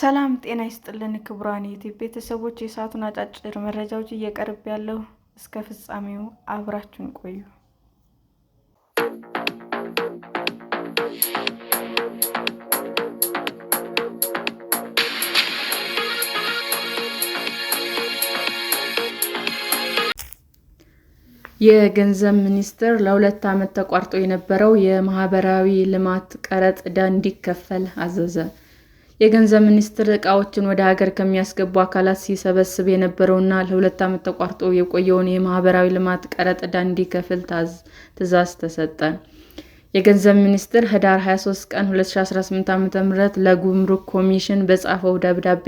ሰላም ጤና ይስጥልን ክቡራን የዩቲዩብ ቤተሰቦች፣ የሰዓቱን አጫጭር መረጃዎች እየቀርብ ያለው እስከ ፍጻሜው አብራችሁን ቆዩ። የገንዘብ ሚኒስቴር ለ2 ዓመት ተቋርጦ የነበረው የማህበራዊ ልማት ቀረጥ ዕዳ እንዲከፈል አዘዘ። የገንዘብ ሚኒስቴር ዕቃዎችን ወደ ሀገር ከሚያስገቡ አካላት ሲሰበስብ የነበረውና ለ2 ዓመት ተቋርጦ የቆየውን የማህበራዊ ልማት ቀረጥ ዕዳ እንዲከፍል ትዕዛዝ ተሰጠ። የገንዘብ ሚኒስቴር ህዳር 23 ቀን 2018 ዓ.ም ለጉምሩክ ኮሚሽን በጻፈው ደብዳቤ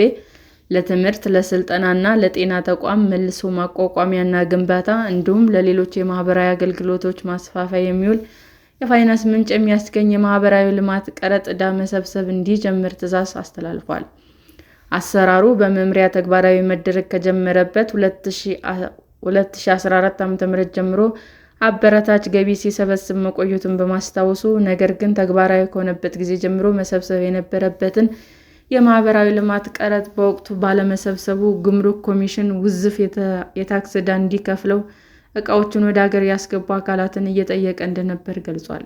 ለትምህርት፣ ለስልጠናና ለጤና ተቋም መልሶ ማቋቋሚያና ግንባታ እንዲሁም ለሌሎች የማህበራዊ አገልግሎቶች ማስፋፊያ የሚውል የፋይናንስ ምንጭ የሚያስገኝ የማህበራዊ ልማት ቀረጥ ዕዳ መሰብሰብ እንዲጀምር ትዕዛዝ አስተላልፏል። አሰራሩ በመመሪያ ተግባራዊ መደረግ ከጀመረበት 2014 ዓ.ም ጀምሮ አበረታች ገቢ ሲሰበስብ መቆየቱን በማስታወሱ፣ ነገር ግን ተግባራዊ ከሆነበት ጊዜ ጀምሮ መሰብሰብ የነበረበትን የማህበራዊ ልማት ቀረጥ በወቅቱ ባለመሰብሰቡ ጉምሩክ ኮሚሽን ውዝፍ የታክስ ዕዳ እንዲከፍለው ዕቃዎችን ወደ ሀገር ያስገቡ አካላትን እየጠየቀ እንደነበር ገልጿል።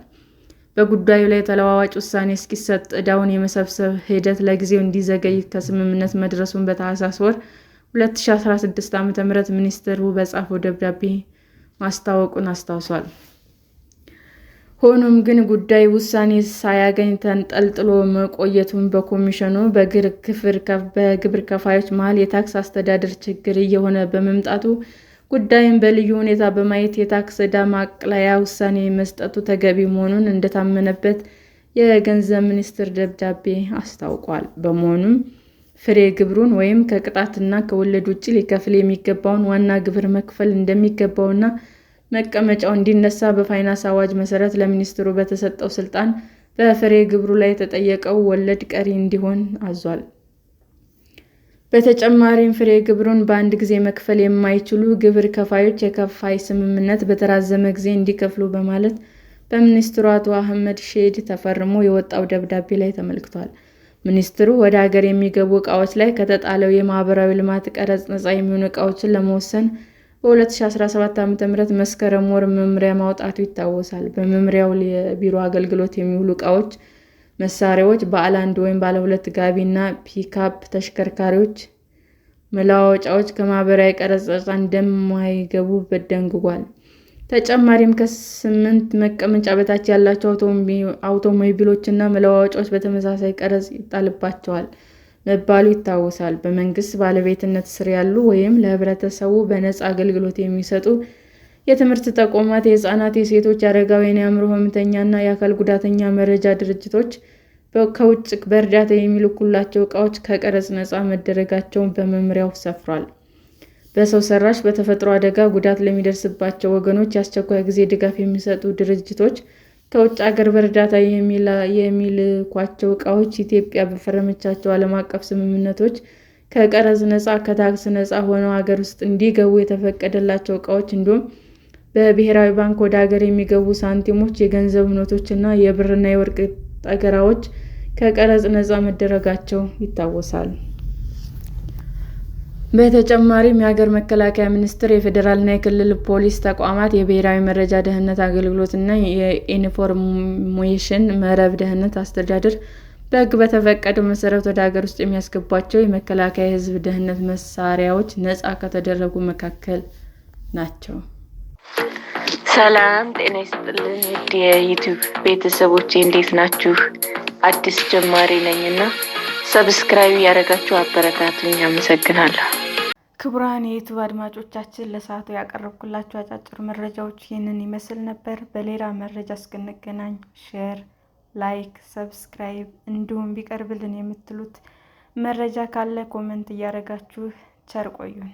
በጉዳዩ ላይ ተለዋዋጭ ውሳኔ እስኪሰጥ ዕዳውን የመሰብሰብ ሂደት ለጊዜው እንዲዘገይ ከስምምነት መድረሱን በታህሳስ ወር 2016 ዓ.ም ሚኒስቴሩ በጻፈው ደብዳቤ ማስታወቁን አስታውሷል። ሆኖም ግን ጉዳዩ ውሳኔ ሳያገኝ ተንጠልጥሎ መቆየቱን በኮሚሽኑ በግብር ከፋዮች መሃል የታክስ አስተዳደር ችግር እየሆነ በመምጣቱ ጉዳዩን በልዩ ሁኔታ በማየት የታክስ ዕዳ ማቅለያ ውሳኔ መስጠቱ ተገቢ መሆኑን እንደታመነበት የገንዘብ ሚኒስቴር ደብዳቤ አስታውቋል። በመሆኑም ፍሬ ግብሩን ወይም ከቅጣትና ከወለድ ውጭ ሊከፍል የሚገባውን ዋና ግብር መክፈል እንደሚገባውና መቀመጫው እንዲነሳ በፋይናንስ አዋጅ መሰረት ለሚኒስትሩ በተሰጠው ስልጣን በፍሬ ግብሩ ላይ የተጠየቀው ወለድ ቀሪ እንዲሆን አዟል። በተጨማሪም ፍሬ ግብሩን በአንድ ጊዜ መክፈል የማይችሉ ግብር ከፋዮች የከፋይ ስምምነት በተራዘመ ጊዜ እንዲከፍሉ በማለት በሚኒስትሩ አቶ አህመድ ሼድ ተፈርሞ የወጣው ደብዳቤ ላይ ተመልክቷል። ሚኒስትሩ ወደ ሀገር የሚገቡ ዕቃዎች ላይ ከተጣለው የማህበራዊ ልማት ቀረጥ ነፃ የሚሆኑ ዕቃዎችን ለመወሰን በ2017 ዓ.ም መስከረም ወር መመሪያ ማውጣቱ ይታወሳል። በመመሪያው ለቢሮ አገልግሎት የሚውሉ ዕቃዎች፣ መሳሪያዎች፣ ባለ 1 ወይም ባለ 2 ጋቢ እና ፒክአፕ ተሽከርካሪዎች መለዋወጫዎች ከማህበራዊ ቀረጥ ነፃ እንደማይገቡ ደንግጓል። ተጨማሪም ከ8 መቀመጫ በታች ያላቸው አውቶሞቢሎችና መለዋወጫዎች በተመሳሳይ ቀረጥ ይጣልባቸዋል መባሉ ይታወሳል። በመንግስት ባለቤትነት ስር ያሉ ወይም ለህብረተሰቡ በነፃ አገልግሎት የሚሰጡ የትምህርት ተቋማት፣ የህፃናት፣ የሴቶች፣ የአረጋውያን፣ የአእምሮ ህመምተኛና የአካል ጉዳተኛ መርጃ ድርጅቶች ከውጭ በእርዳታ የሚልኩላቸው ዕቃዎች ከቀረጥ ነፃ መደረጋቸውን በመመሪያው ሰፍሯል። በሰው ሰራሽ በተፈጥሮ አደጋ ጉዳት ለሚደርስባቸው ወገኖች የአስቸኳይ ጊዜ ድጋፍ የሚሰጡ ድርጅቶች ከውጭ ሀገር በእርዳታ የሚልኳቸው ዕቃዎች ኢትዮጵያ በፈረመቻቸው ዓለም አቀፍ ስምምነቶች ከቀረጥ ነፃ፣ ከታክስ ነፃ ሆነው ሀገር ውስጥ እንዲገቡ የተፈቀደላቸው ዕቃዎች እንዲሁም በብሔራዊ ባንክ ወደ ሀገር የሚገቡ ሳንቲሞች፣ የገንዘብ ኖቶችና የብርና የወርቅ ጠገራዎች ከቀረጥ ነፃ መደረጋቸው ይታወሳል። በተጨማሪም የሀገር መከላከያ ሚኒስቴር፣ የፌዴራልና የክልል ፖሊስ ተቋማት፣ የብሔራዊ መረጃ ደህንነት አገልግሎት እና የኢንፎርሜሽን መረብ ደህንነት አስተዳደር በሕግ በተፈቀደው መሰረት ወደ ሀገር ውስጥ የሚያስገቧቸው የመከላከያ የሕዝብ ደህንነት መሳሪያዎች ነፃ ከተደረጉ መካከል ናቸው። ሰላም ጤና ይስጥልን ውድ የዩቲዩብ ቤተሰቦቼ እንዴት ናችሁ? አዲስ ጀማሪ ነኝና ሰብስክራይብ ያደረጋችሁ አበረታቱኝ። አመሰግናለሁ። ክቡራን የዩቲዩብ አድማጮቻችን ለሰዓቱ ያቀረብኩላችሁ አጫጭር መረጃዎች ይህንን ይመስል ነበር። በሌላ መረጃ እስክንገናኝ ሼር፣ ላይክ፣ ሰብስክራይብ እንዲሁም ቢቀርብልን የምትሉት መረጃ ካለ ኮሜንት እያደረጋችሁ ቸር ቆዩን።